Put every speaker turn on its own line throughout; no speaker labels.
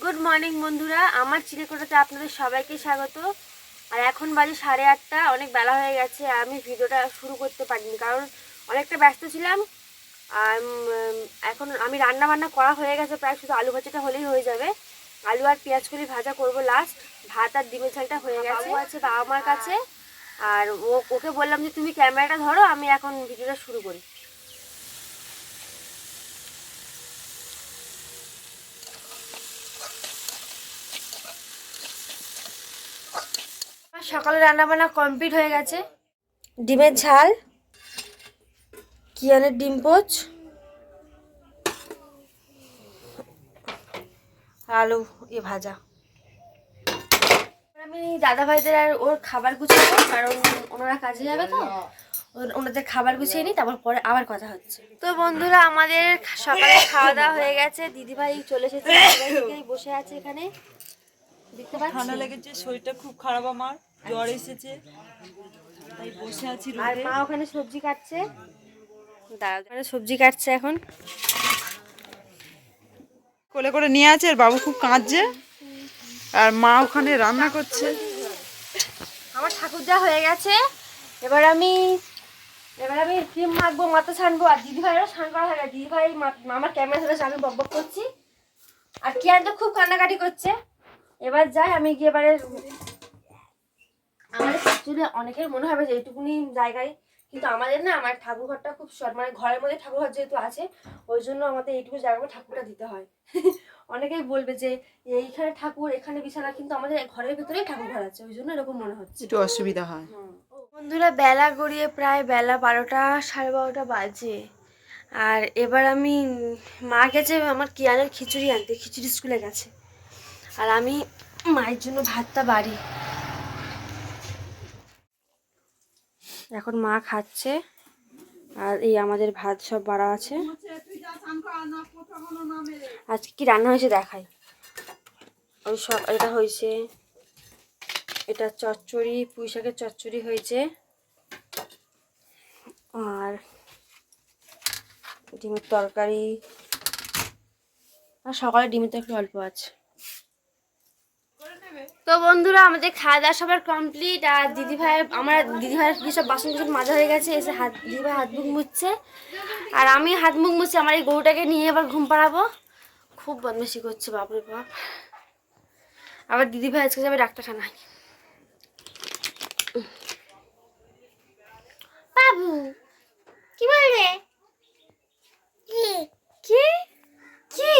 Good morning বন্ধুরা, আমার চিলেকোঠাতে আপনাদের সবাইকে স্বাগত। আর এখন বাজে 8:30, অনেক বেলা হয়ে গেছে। আমি ভিডিওটা শুরু করতে পারিনি কারণ অনেকটা ব্যস্ত ছিলাম। আর এখন আমি রান্না বান্না করা হয়ে গেছে প্রায়, শুধু আলু ভাজাটা হলেই হয়ে যাবে। আলু আর পেঁয়াজ কলি ভাজা করব লাস্ট। ভাত আর ডিমের ঝালটা হয়ে গেছে। বাবু আছে বাবা মার কাছে, আর ওকে বললাম যে তুমি ক্যামেরাটা ধরো, আমি এখন ভিডিওটা শুরু করি। সকালে রান্নাবান্না কমপ্লিট হয়ে গেছে। ডিমের ঝাল, কিয়ানের ডিম পোচ, আলু ভাজা। আমি দাদা ভাইদের আর ওর খাবার গুছাবো, কারণ ওনারা কাজে যাবে তো। ওনাদের খাবার গুছিয়ে নিই, তারপর পরে আবার কথা হচ্ছে। তো বন্ধুরা, আমাদের সকালে খাওয়া দাওয়া হয়ে গেছে। দিদি ভাই চলে এসেছে, বসে আছে এখানে, দেখতে পাচ্ছি।
ঠান্ডা লেগেছে, শরীরটা খুব খারাপ, আমার জ্বর এসেছে, তাই বসে আছি রোদে।
আর মা ওখানে সবজি কাটছে, সবজি কাটছে এখন।
কোলে করে নিয়ে আছে, আর বাবু খুব কাঁদছে, আর মা ওখানে রান্না করছে।
আমার ঠাকুর যা হয়ে গেছে। এবার আমি ক্রিম মাখবো, মাথা ছানবো। আর দিদি ভাইয়েরও স্নান করা হয়ে গেছে। দিদি ভাই আমার ক্যামেরা ধরে আমি বক বক করছি, আর কিয়ান তো খুব কান্নাকাটি করছে। এবার যাই আমি গিয়ে, এবারে আমাদের অ্যাকচুয়ালি অনেকের মনে হবে যে এইটুকুনি জায়গায়, কিন্তু আমাদের না, আমার ঠাকুর ঘরটা খুব শর্ট, মানে ঘরের মধ্যে ঠাকুর ঘর যেহেতু আছে, ওই জন্য আমাদের এইটুকু জায়গায় ঠাকুরটা দিতে হয়। অনেকেই বলবে যে এইখানে ঠাকুর, এখানে বিছানা, কিন্তু আমাদের ঘরের ভিতরেই ঠাকুর ঘর আছে, ওই জন্য এরকম মনে হচ্ছে,
একটু অসুবিধা হয়।
বন্ধুরা বেলা গড়িয়ে প্রায় বেলা 12টা 12:30 বাজে। আর এবার আমি, মা গেছে আমার কিয়ানের খিচুড়ি আনতে, খিচুড়ি স্কুলে গেছে। আর আমি মায়ের জন্য ভাতটা বাড়ি। এখন মা খাচ্ছে, আর এই আমাদের ভাত সব বাড়া আছে। আজকে কি রান্না হয়েছে দেখাই। ওই সব এটা হয়েছে, এটা চচ্চড়ি, পুঁই শাকের চচ্চড়ি হয়েছে, আর ডিমের তরকারি, আর সকালে ডিমের তরকারি অল্প আছে। তো বন্ধুরা, আমাদের খাওয়া দাওয়া সবার কমপ্লিট। আর আমার দিদি ভাইয়ের কি সব বাসন কুসন মাজা হয়ে গেছে, এসে দিদি ভাই হাত মুখ মুছছে, আর আমি হাত মুখ মুছছি। আমার এই গরুটাকে নিয়ে এবার ঘুম পাড়াবো। খুব বদমাশি করছে, বাপরে বাপ। আবার দিদি ভাই আজকে যাবে ডাক্তারখানায়। বাবু কি বলবে? কি কি কি?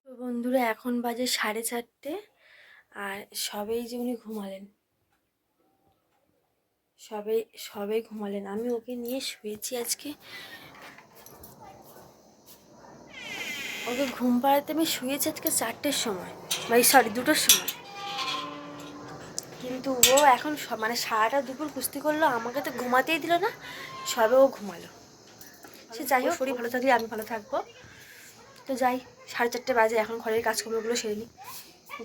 তো বন্ধুরা, এখন বাজে 4:30, আর সবেই যে উনি ঘুমালেন, সবে ঘুমালেন। আমি ওকে নিয়ে শুয়েছি আজকে। ওকে ঘুম পাড়াতে আমি শুয়েছি আজকে 4টের সময়, সরি 2টোর সময়। কিন্তু ও এখন মানে সারাটা দুপুর কুস্তি করলো, আমাকে তো ঘুমাতেই দিল না। সবে ও ঘুমালো। সে যাই হোক, শরীর ভালো থাকলে আমি ভালো থাকবো। তো যাই, 4:30 বাজে, এখন ঘরের কাজকর্মগুলো সেরে নিই।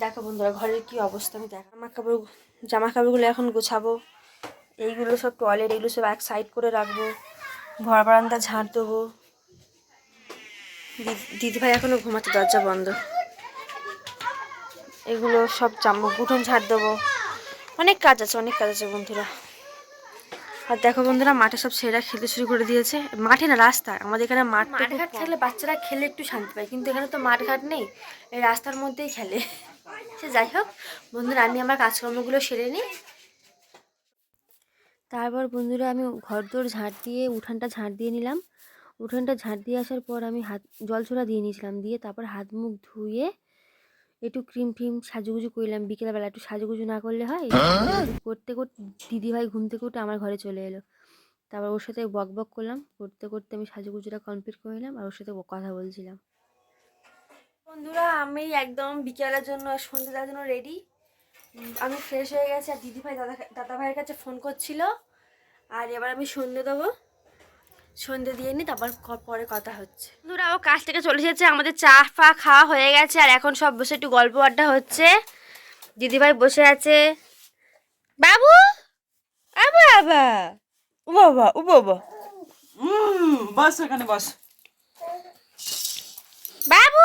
দেখো বন্ধুরা, ঘরের কি অবস্থা আমি দেখো। জামা কাপড়গুলো এখন গোছাবো। এইগুলো সব টয়লেট, এগুলো সব এক সাইড করে রাখবো। ঘর বারান্দা ঝাড় দেবো। দিদিভাই এখনো ঘুমাচ্ছে, দরজা বন্ধ। এগুলো সব উঠোন ঝাড় দেবো। অনেক কাজ আছে বন্ধুরা। আর দেখো বন্ধুরা, মাঠে সব ছেলেরা খেলতে শুরু করে দিয়েছে। মাঠে না, রাস্তায়। আমাদের এখানে মাঠঘাট থাকলে বাচ্চারা খেলে একটু শান্তি পায়, কিন্তু এখানে তো মাঠঘাট নেই, এই রাস্তার মধ্যেই খেলে। সে যাই হোক বন্ধুরা, আমি আমার কাজকর্মগুলো সেরে নিই। তারপর বন্ধুরা, আমি ঘরদোর ঝাড় দিয়ে উঠানটা ঝাড় দিয়ে নিলাম। উঠানটা ঝাড় দিয়ে আসার পর আমি জল ছোড়া দিয়ে নিয়েছিলাম, দিয়ে তারপর হাত মুখ ধুয়ে একটু ক্রিম ফ্রিম সাজুগুজু করলাম। বিকেলবেলা একটু সাজুগুজু না করলে হয়? করতে করতে দিদিভাই ঘুম থেকে উঠে আমার ঘরে চলে এলো। তারপর ওর সাথে বক বক করলাম, করতে করতে আমি সাজুগুজুটা কমপ্লিট করে নিলাম, আর ওর সাথে কথা বলছিলাম। বন্ধুরা, আমি একদম বিকেলের জন্য, সন্ধ্যে দেওয়ার জন্য রেডি। আমি ফ্রেশ হয়ে গেছি, আর দিদিভাই দাদা ভাইয়ের কাছে ফোন করছিল। আর এবার আমি সন্ধ্যে দেবো, সন্ধ্যে দিয়ে নিই, তারপর পরে কথা হচ্ছে। বন্ধুরা, ও কাজ থেকে চলে এসেছে, আমাদের চা ফা খাওয়া হয়ে গেছে, আর এখন সব বসে একটু গল্প আড্ডা হচ্ছে। দিদিভাই বসে আছে, বাবু বাবা
ও বাবা ও বাবা বস এখানে বস।
বাবু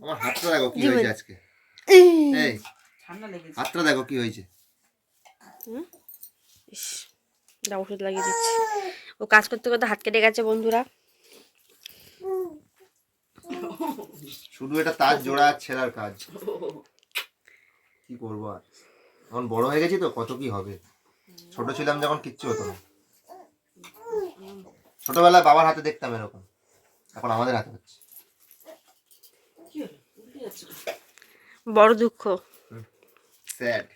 আমার হাতটা দেখো কি হয়েছে আজকে। এই
ঠান্ডা লেগেছে।
হাতটা দেখো কি হয়েছে।
ওষুধ লাগিয়ে দিচ্ছি। ও কাজ করতে করতে হাত কেটে গেছে বন্ধুরা।
শুধু এটা তার জোড়া ছেঁড়ার কাজ। কি করবো আর, এখন বড় হয়ে গেছি তো কত কি হবে। ছোট ছিলাম যখন কিচ্ছু হতো না। ছোটবেলায় বাবার হাতে দেখতাম এরকম, এখন আমাদের হাতে হচ্ছে।
বড় দুঃখ।
স্যাড।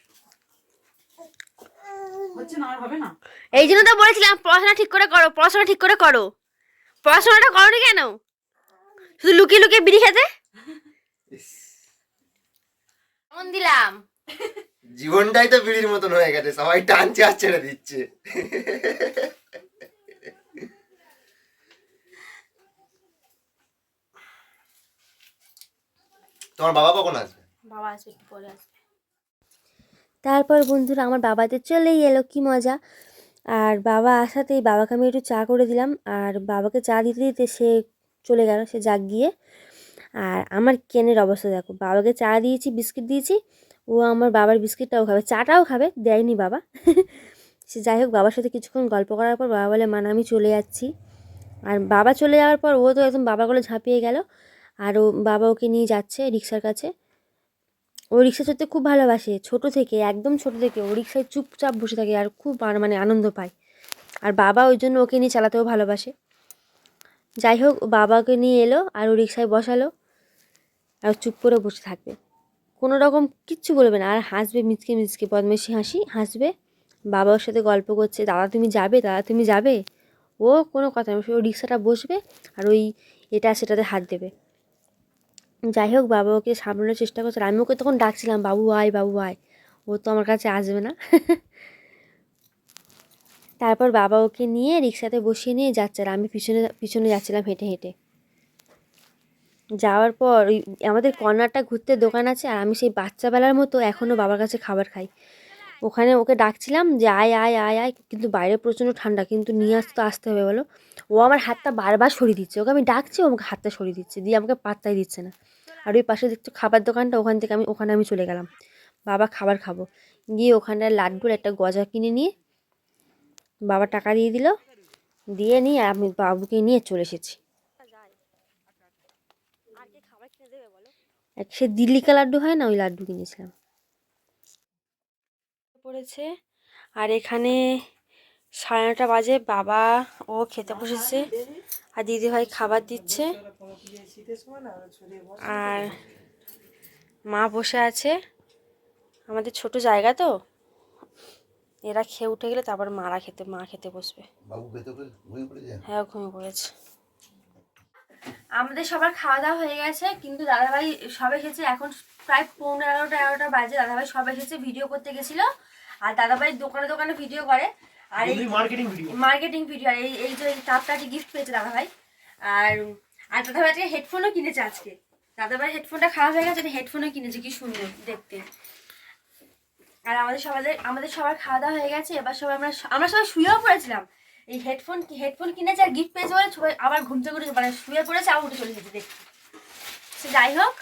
হচ্ছে না আর হবে না।
এই জন্য তো বলেছিলাম পড়াশোনা ঠিক করে করো, পড়াশোনা ঠিক করে করো। পড়াশোনাটা করোনি কেন? শুধু লুকিয়ে লুকিয়ে বিড়ি খেতে। কেমন দিলাম?
জীবনটাই তো বিড়ির মতন হয়ে গেছে, সবাই টানছে আর ছেড়ে দিচ্ছে। তোমার বাবা কখন আসবে?
বাবা আসবে একটু পরে আসবে। তারপর বন্ধুরা আমার বাবা তো চলেই এলো, কি মজা। আর বাবা আসাতেই বাবাকে আমি একটু চা করে দিলাম, আর বাবাকে চা দিতে দিতে সে চলে গেল, সে যাক গিয়ে। আর আমার কেনের অবস্থা দেখো, বাবাকে চা দিয়েছি, বিস্কিট দিয়েছি, ও আমার বাবার বিস্কিটটাও খাবে, চাটাও খাবে, দেয়নি বাবা। সে যাই হোক, বাবার সাথে কিছুক্ষণ গল্প করার পর বাবা বলে মানে আমি চলে যাচ্ছি। আর বাবা চলে যাওয়ার পর ও তো একদম বাবার কোলে ঝাঁপিয়ে গেল। আর ও বাবা ওকে নিয়ে যাচ্ছে রিক্সার কাছে। ও রিক্সা চড়তে খুব ভালোবাসে, ছোট থেকে, একদম ছোট থেকে ও রিক্সায় চুপচাপ বসে থাকে আর খুব মানে আনন্দ পায়। আর বাবা ওই জন্য ওকে নিয়ে চালাতেও ভালোবাসে। যাই হোক, বাবাকে নিয়ে এলো আর ও রিক্সায় বসালো, আর চুপ করে বসে থাকবে, কোনো রকম কিচ্ছু বলবে না, আর হাসবে মিচকে মিচকে, বদমাইশি হাসি হাসবে। বাবা ওর সাথে গল্প করছে, দাদা তুমি যাবে, দাদা তুমি যাবে। ও কোনো কথা না, ও রিক্সাটা বসবে আর ওই এটা সেটাতে হাত দেবে। যাই হোক, বাবা ওকে সামলানোর চেষ্টা করছে, আর আমি ওকে তখন ডাকছিলাম বাবু আয় বাবু আয়, ও তো আমার কাছে আসবে না। তারপর বাবা ওকে নিয়ে রিক্সাতে বসিয়ে নিয়ে যাচ্ছে, আর আমি পিছনে পিছনে যাচ্ছিলাম হেঁটে হেঁটে। যাওয়ার পর ওই আমাদের কর্নারটা ঘুরতে দোকান আছে, আর আমি সেই বাচ্চাবেলার মতো এখনও বাবার কাছে খাবার খাই। ওখানে ওকে ডাকছিলাম যে আয় আয় আয় আয়, কিন্তু বাইরে প্রচণ্ড ঠান্ডা, কিন্তু নিয়ে আসতে তো আসতে হবে বলো। ও আমার হাতটা বারবার সরিয়ে দিচ্ছে, ওকে আমি ডাকছি, ও আমাকে হাতটা সরিয়ে দিচ্ছে, দিয়ে আমাকে পাত্তাই দিচ্ছে না। আর ওই পাশে দেখছো খাবার দোকানটা, ওখানে আমি চলে গেলাম, বাবা খাবার খাবো। গিয়ে ওখানটায় লাড্ডুর একটা গজা কিনে নিয়ে বাবা টাকা দিয়ে দিল, দিয়ে নিয়ে আমি বাবুকে নিয়ে চলে এসেছি। সে দিল্লিকা লাড্ডু হয় না, ওই লাড্ডু কিনেছিলাম। পড়েছে, আর এখানে 9:30 বাজে, বাবা ও খেতে বসেছে, আর দিদিভাই খাবার দিচ্ছে, আর মা বসে আছে। আমাদের ছোট জায়গা তো, এরা খেয়ে উঠে গেলে তারপর মা খেতে বসবে। হ্যাঁ, ঘুমিয়ে পড়েছে। আমাদের সবার খাওয়া দাওয়া হয়ে গেছে, কিন্তু দাদাভাই সবে এসেছে, এখন প্রায় 11:30 বাজে। দাদাভাই সবে এসেছে, ভিডিও করতে গেছিলো। আর দাদাভাই দোকানে দোকানে ভিডিও করে, আর এই মার্কেটিং ভিডিও। আর এই যে কাপটা গিফট পেয়েছে দাদাভাই। আর আর দাদাভাই আজকে হেডফোনও কিনেছে আজকে। দাদাভাই হেডফোনটা খারাপ হয়ে গেছে, হেডফোনও কিনেছে, কি সুন্দর দেখতে। আর আমাদের সবার খাওয়া দাওয়া হয়ে গেছে, এবার সবাই আমরা সবাই শুয়েও পড়েছিলাম। এই হেডফোন কিনেছে আর গিফট পেয়েছে বলে সবাই আবার ঘুমতে ঘুরে মানে শুয়ে পড়েছে, আবার উঠে চলে যেতে দেখতে। সে যাই হোক,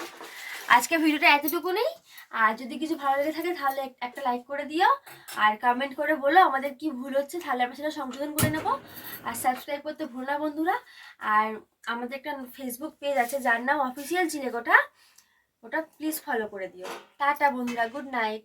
আজকে ভিডিওটা এতটুকুনি। আর যদি কিছু ভালো লেগে থাকে তাহলে একটা লাইক করে দিও, আর কমেন্ট করে বলো আমাদের কি ভুল হচ্ছে, তাহলে আমরা সেটা সংশোধন করে নেব। আর সাবস্ক্রাইব করতে ভুলো না বন্ধুরা। আর আমাদের একটা ফেসবুক পেজ আছে যার নাম অফিসিয়াল চিলেকোঠা, ওটা প্লিজ ফলো করে দিও। টাটা বন্ধুরা, গুড নাইট।